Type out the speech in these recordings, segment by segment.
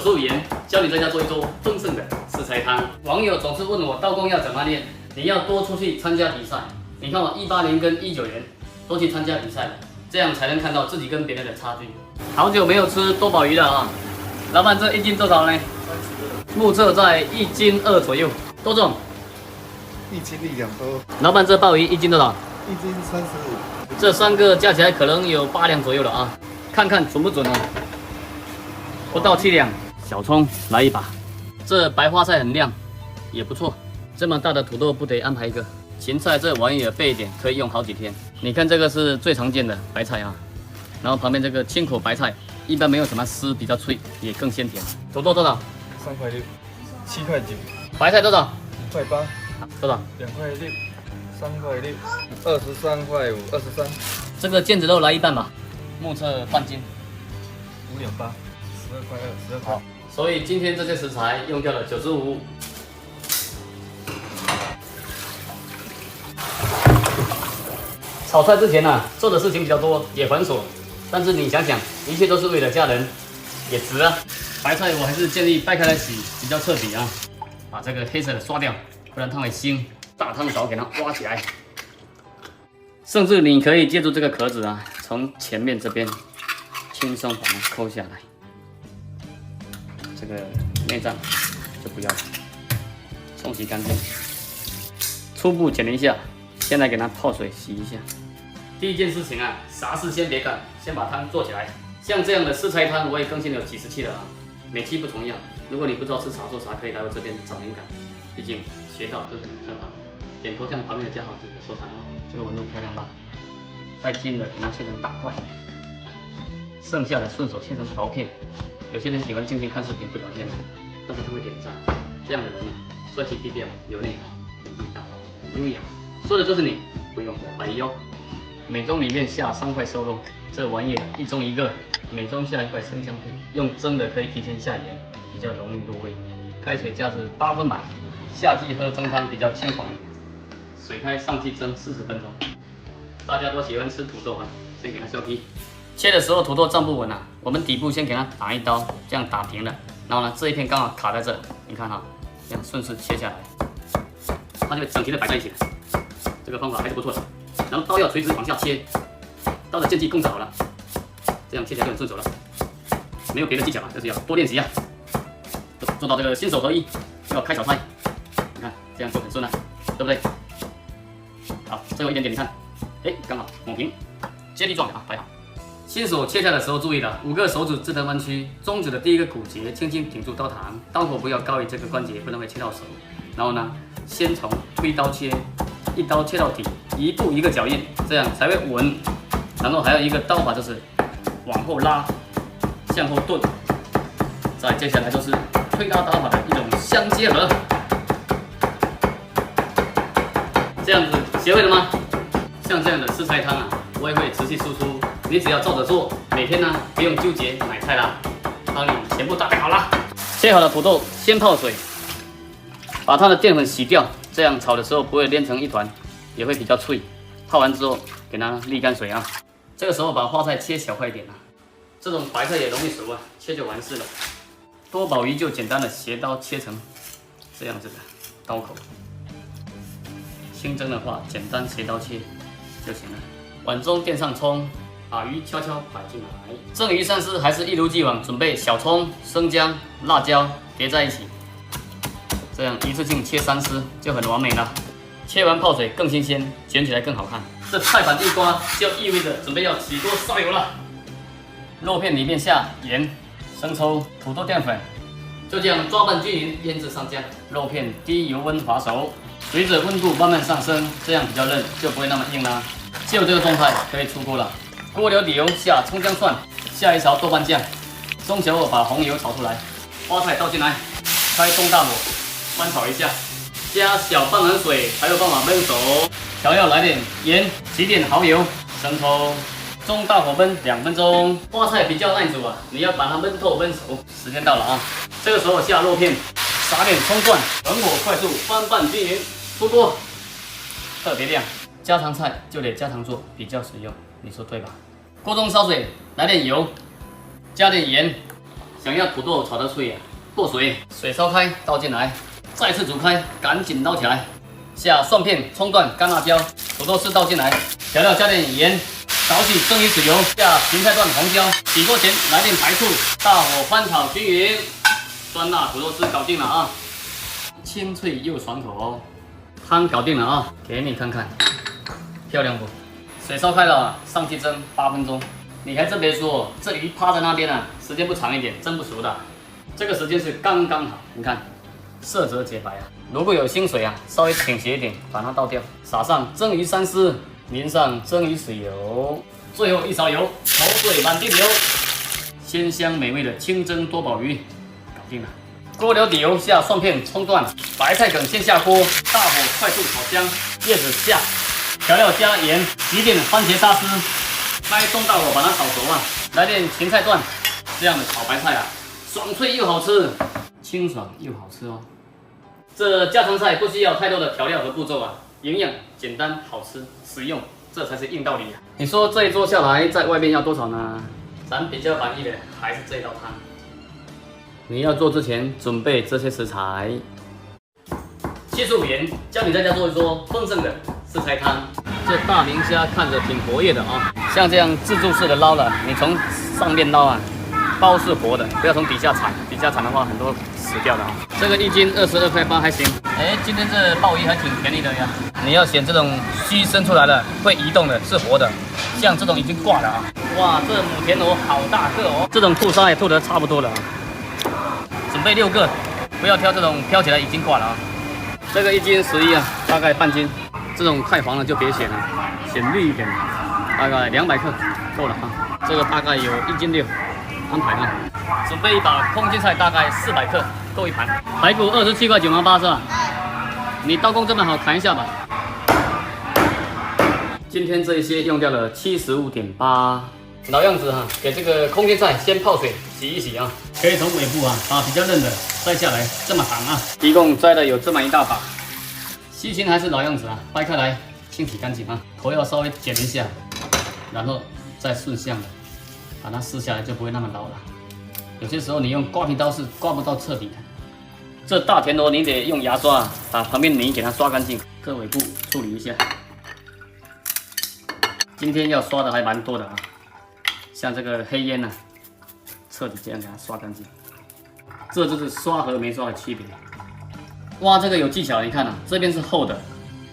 95元，教你在家做一桌丰盛的四菜汤。网友总是问我刀工要怎么练，你要多出去参加比赛。你看我18年跟19年都去参加比赛了，这样才能看到自己跟别人的差距。好久没有吃多宝鱼了啊！老板，这1斤多少呢？目测在1斤2左右，多重？1斤1两多。老板，这鲍鱼1斤多少？1斤35。这3个加起来可能有8两左右了啊！看看准不准啊？不到7两。小葱来一把，这白花菜很亮，也不错。这么大的土豆不得安排一个。芹菜这玩意儿备一点，可以用好几天。你看这个是最常见的白菜啊，然后旁边这个清口白菜，一般没有什么丝，比较脆，也更鲜甜。土豆多少？3块6，7块9。白菜多少1块8。多少？2块6，3块6，23块5，23。这个腱子肉来一半吧，目测半斤5两8，12块2，12块。所以今天这些食材用掉了95。炒菜之前呢、做的事情比较多，也繁琐，但是你想想，一切都是为了家人，也值啊。白菜我还是建议掰开来洗，比较彻底啊。把这个黑色的刷掉，不然汤会腥。大汤勺给它挖起来，甚至你可以借助这个壳子啊，从前面这边轻松把它抠下来。这个内脏就不要了，冲洗干净，初步剪一下，先来给它泡水洗一下。第一件事情啊，啥事先别干，先把汤做起来。像这样的四菜汤，我也更新了几十期了啊，每期不重样。如果你不知道吃啥做啥，可以来我这边找灵感，毕竟学到就是很好。点头像旁边的加好这个收藏哦，这个纹路漂亮吧？带筋的给它切成大块，剩下的顺手切成薄片。有些人喜欢静静看视频不表现，但是他会点赞。这样的人呢，帅气低调，有内涵，有味道，优雅，说的就是你，不用摆腰。美中里面下3块瘦肉，这玩意一盅一个，每盅下1块生姜片，用蒸的可以提前下盐，比较容易入味。开水加至8分满，夏季喝蒸汤比较清爽一点。水开上气蒸40分钟。大家都喜欢吃土豆啊，先给它削皮。切的时候土豆站不稳啊，我们底部先给它打一刀，这样打平了。然后呢，这一片刚好卡在这，你看哈，这样顺势切下来，它就会整齐的摆在一起了。这个方法还是不错的。然后刀要垂直往下切，刀的间距控制好了，这样切起来就很顺手了。没有别的技巧啊，就是要多练习啊，做到这个心手合一。又要开小菜，你看这样就很顺了，对不对？好，最后一点点，你看，哎，刚好抹平，接力状的啊，摆好。新手切菜的时候注意了，5个手指自然弯曲，中指的第一个骨节轻轻顶住刀膛，刀口不要高于这个关节，不然会切到手。然后呢，先从推刀切，一刀切到底，一步一个脚印，这样才会稳。然后还有一个刀法就是往后拉，向后顿。再接下来就是推拉刀法的一种相结合。这样子学会了吗？像这样的四菜汤啊，我也会持续输出。你只要照着做，每天呢不用纠结买菜啦，帮你全部打备好了。切好了土豆，先泡水，把它的淀粉洗掉，这样炒的时候不会连成一团，也会比较脆。泡完之后给它沥干水啊。这个时候把花菜切小块一点啊，这种白菜也容易熟啊，切就完事了。多宝鱼就简单的斜刀切成这样子的刀口。清蒸的话，简单斜刀切就行了。碗中垫上葱，把鱼悄悄摆进来。蒸鱼三丝还是一如既往，准备小葱、生姜、辣椒叠在一起，这样一次性切3丝就很完美了。切完泡水更新鲜，卷起来更好看。这菜板一刮，就意味着准备要起锅烧油了。肉片里面下盐、生抽、土豆淀粉，就这样抓拌均匀，腌制上架。肉片低油温滑熟。随着温度慢慢上升，这样比较嫩，就不会那么硬啦。就这个状态可以出锅了。锅留底油，下葱姜蒜，下一勺豆瓣酱，中小火把红油炒出来，花菜倒进来，开中大火翻炒一下，加小半碗水，还有办法焖熟。调料来点盐，起点蚝油，生抽，中大火焖2分钟。花菜比较耐煮啊，你要把它焖透焖熟。时间到了啊，这个时候下肉片。撒点葱段，文火快速翻拌均匀，出锅。特别亮，家常菜就得家常做，比较实用，你说对吧？锅中烧水，来点油，加点盐，想要土豆炒得脆啊，过水，水烧开倒进来，再次煮开，赶紧捞起来。下蒜片、葱段、干辣椒，土豆丝倒进来，调料加点盐，少许蒸鱼豉油，下芹菜段、红椒，起锅前来点白醋，大火翻炒均匀。酸辣土豆丝搞定了啊，清脆又爽口哦。汤搞定了啊，给你看看，漂亮不？水烧开了，上去蒸8分钟。你还真别说，这鱼趴在那边啊，时间不长一点，蒸不熟的。这个时间是刚刚好，你看，色泽洁白啊。如果有腥水啊，稍微倾斜一点，把它倒掉，撒上蒸鱼3丝，淋上蒸鱼豉油，最后1勺油，口水满地流。鲜香美味的清蒸多宝鱼搞定了。锅留底油，下蒜片、葱段，白菜梗先下锅，大火快速炒香，叶子下，调料加盐，挤点番茄沙丝，开中大火把它炒熟啊，来点芹菜段，这样的炒白菜啊，爽脆又好吃，清爽又好吃哦。这家常菜不需要太多的调料和步骤啊，营养、简单、好吃、实用，这才是硬道理啊。你说这一桌下来，在外面要多少呢？咱比较满意的还是这道汤。你要做之前准备这些食材。75元，教你在家做一桌丰盛的食材汤。这大明虾看着挺活跃的啊，像这样自助式的捞了，你从上面捞啊，包是活的，不要从底下铲，底下铲的话很多死掉的啊。这个1斤22块8还行。哎，今天这鲍鱼还挺便宜的呀。你要选这种须生出来的，会移动的，是活的，像这种已经挂了啊。哇，这母田螺好大个哦，这种吐沙也吐得差不多了啊。准备6个，不要挑这种飘起来已经挂了啊。这个1斤11啊，大概半斤。这种太黄了就别选了，选绿一点，大概200克够了啊。这个大概有1斤6，安排啊。准备一把空心菜，大概400克，够一盘。排骨27块9毛8是吧？你刀工这么好，砍一下吧。今天这一些用掉了75.8。老样子哈，给这个空心菜先泡水洗一洗啊，可以从尾部啊把比较嫩的摘下来，这么长啊，一共摘了有这么一大把。细心还是老样子啊，掰开来清洗干净啊，头要稍微剪一下，然后再顺向的把它撕下来，就不会那么老了。有些时候你用刮皮刀是刮不到彻底的。这大田螺你得用牙刷把旁边泥给它刷干净，这尾部处理一下。今天要刷的还蛮多的啊。像这个黑烟呢、彻底这样给它刷干净，这就是刷和没刷的区别。挖这个有技巧，你看啊，这边是厚的，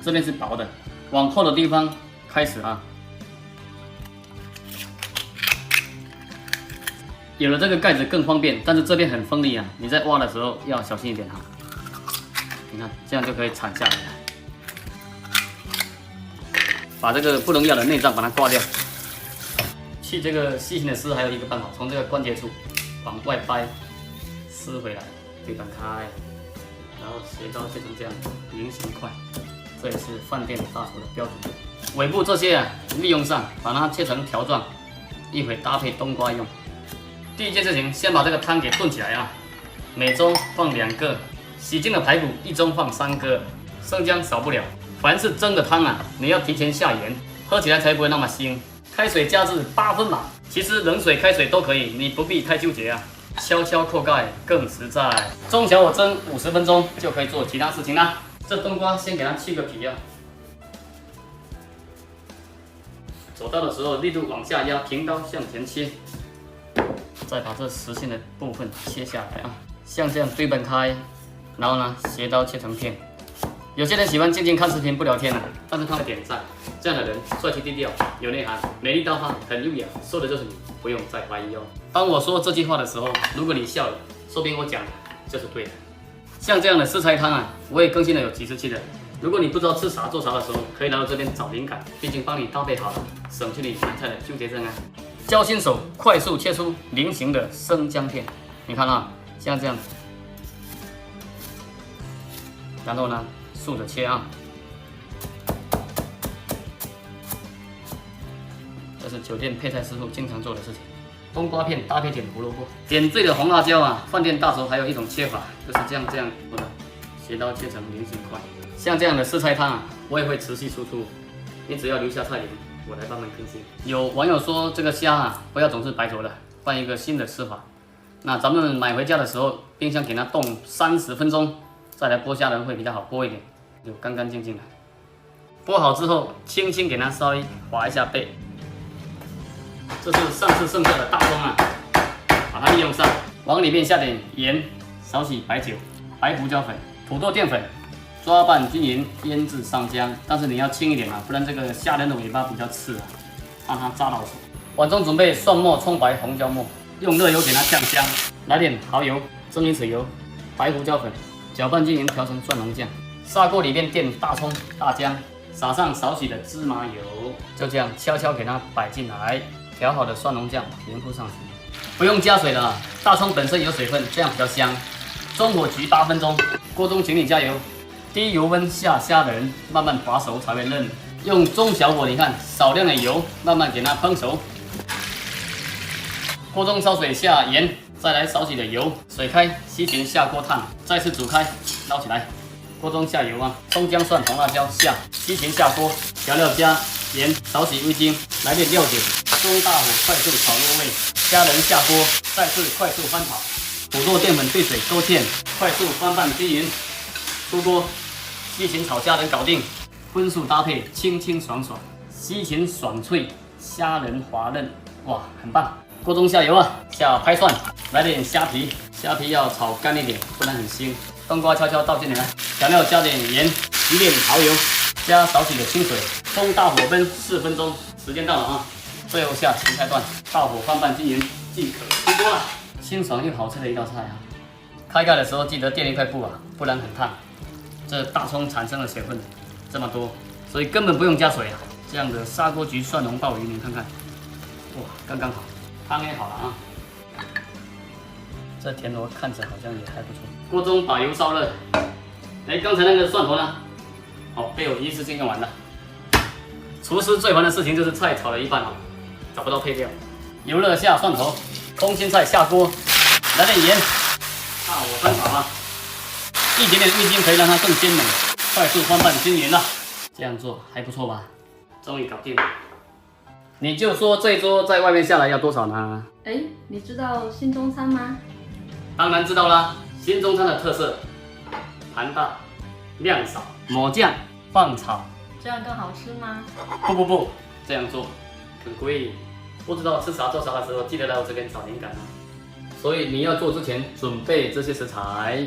这边是薄的，往厚的地方开始啊。有了这个盖子更方便，但是这边很锋利啊，你在挖的时候要小心一点哈。你看，这样就可以铲下来了，把这个不能要的内脏把它刮掉。去这个细心的撕还有一个办法，从这个关节处往外掰，撕回来，对半开，然后斜刀切成这样菱形块，这也是饭店大厨的标准。尾部这些啊，利用上，把它切成条状，一会搭配冬瓜用。第一件事情，先把这个汤给炖起来啊，每盅放2个，洗净的排骨1盅放3个，生姜少不了。凡是蒸的汤啊，你要提前下盐，喝起来才不会那么腥。开水加至8分满，其实冷水、开水都可以，你不必太纠结啊。悄悄扣盖更实在。中小火蒸50分钟就可以做其他事情啦。这冬瓜先给它去个皮啊。走刀的时候力度往下压，平刀向前切，再把这实心的部分切下来啊，像这样对半开，然后呢斜刀切成片。有些人喜欢静静看视频不聊天的，但是他们点赞。这样的人帅气低调，有内涵，美丽大方，很优雅，说的就是你，不用再怀疑哦。当我说这句话的时候，如果你笑了，说明我讲的就是对的。像这样的食材汤啊，我也更新了有几十期的。如果你不知道吃啥做啥的时候，可以来到这边找灵感，毕竟帮你搭配好了，省去你买菜的纠结症啊。教新手快速切出菱形的生姜片，你看啊，像这样，然后呢？竖着切啊，这是酒店配菜师傅经常做的事情。冬瓜片搭配点胡萝卜，点缀的红辣椒啊，饭店大厨还有一种切法，就是这样斜刀切成菱形块。像这样的食材汤啊，我也会持续输出，你只要留下菜名，我来帮忙更新。有网友说这个虾啊，不要总是白灼的，换一个新的吃法，那咱们买回家的时候，冰箱给它冻30分钟，再来剥虾仁会比较好剥一点，就干干净净的。剥好之后，轻轻给它稍微划一下背。这是上次剩下的大葱啊，把它利用上，往里面下点盐，少许白酒、白胡椒粉、土豆淀粉，抓拌均匀，腌制上浆。但是你要轻一点啊，不然这个虾仁的尾巴比较刺啊，怕它扎到手。碗中准备蒜末、葱白、红椒末，用热油给它酱香，来点蚝油、蒸鱼豉油、白胡椒粉，搅拌均匀，调成蒜蓉酱。砂锅里面垫大葱、大姜，撒上少许的芝麻油，就这样悄悄给它摆进来。调好的蒜蓉酱平铺上去，不用加水的啊，大葱本身有水分，这样比较香。中火焗8分钟，锅中请你加油，低油温下虾仁，慢慢滑熟才会嫩。用中小火，你看少量的油，慢慢给它烹熟。锅中烧水下盐，再来少许的油，水开，西芹下锅烫，再次煮开，捞起来。锅中下油啊，葱姜蒜红辣椒下，西芹下锅，调料加盐，少许味精，来点料酒。中大火快速炒入味，虾仁下锅，再次快速翻炒，土豆淀粉兑水勾芡，快速翻拌均匀。出锅，西芹炒虾仁搞定，荤素搭配清清爽爽，西芹爽脆，虾仁滑嫩，哇，很棒！锅中下油啊，下拍蒜，来点虾皮，虾皮要炒干一点，不然很腥。冬瓜悄悄倒进来，调料加点盐，提点蚝油，加少许的清水，中大火焖4分钟，时间到了啊！最后下芹菜段，大火翻拌均匀，即可出锅了。清爽又好吃的一道菜啊！开盖的时候记得垫一块布啊，不然很烫。这大葱产生的水分这么多，所以根本不用加水啊。这样的砂锅焗蒜蓉鲍鱼，你看看，哇，刚刚好，汤也好了啊。这田螺看着好像也还不错。锅中把油烧热，刚才那个蒜头呢？哦，被我一次性用完了。厨师最烦的事情就是菜炒了一半哦，找不到配料。油热下蒜头，空心菜下锅，来点盐，大火翻炒啊，一点点味精可以让它更鲜美，快速翻拌均匀了。这样做还不错吧？终于搞定了。你就说这一桌在外面下来要多少呢？哎，你知道新中餐吗？当然知道啦，新中餐的特色，盘大，量少，抹酱，放炒。这样更好吃吗？不，这样做很贵。不知道吃啥做啥的时候，记得来我这边找灵感啊。所以你要做之前，准备这些食材。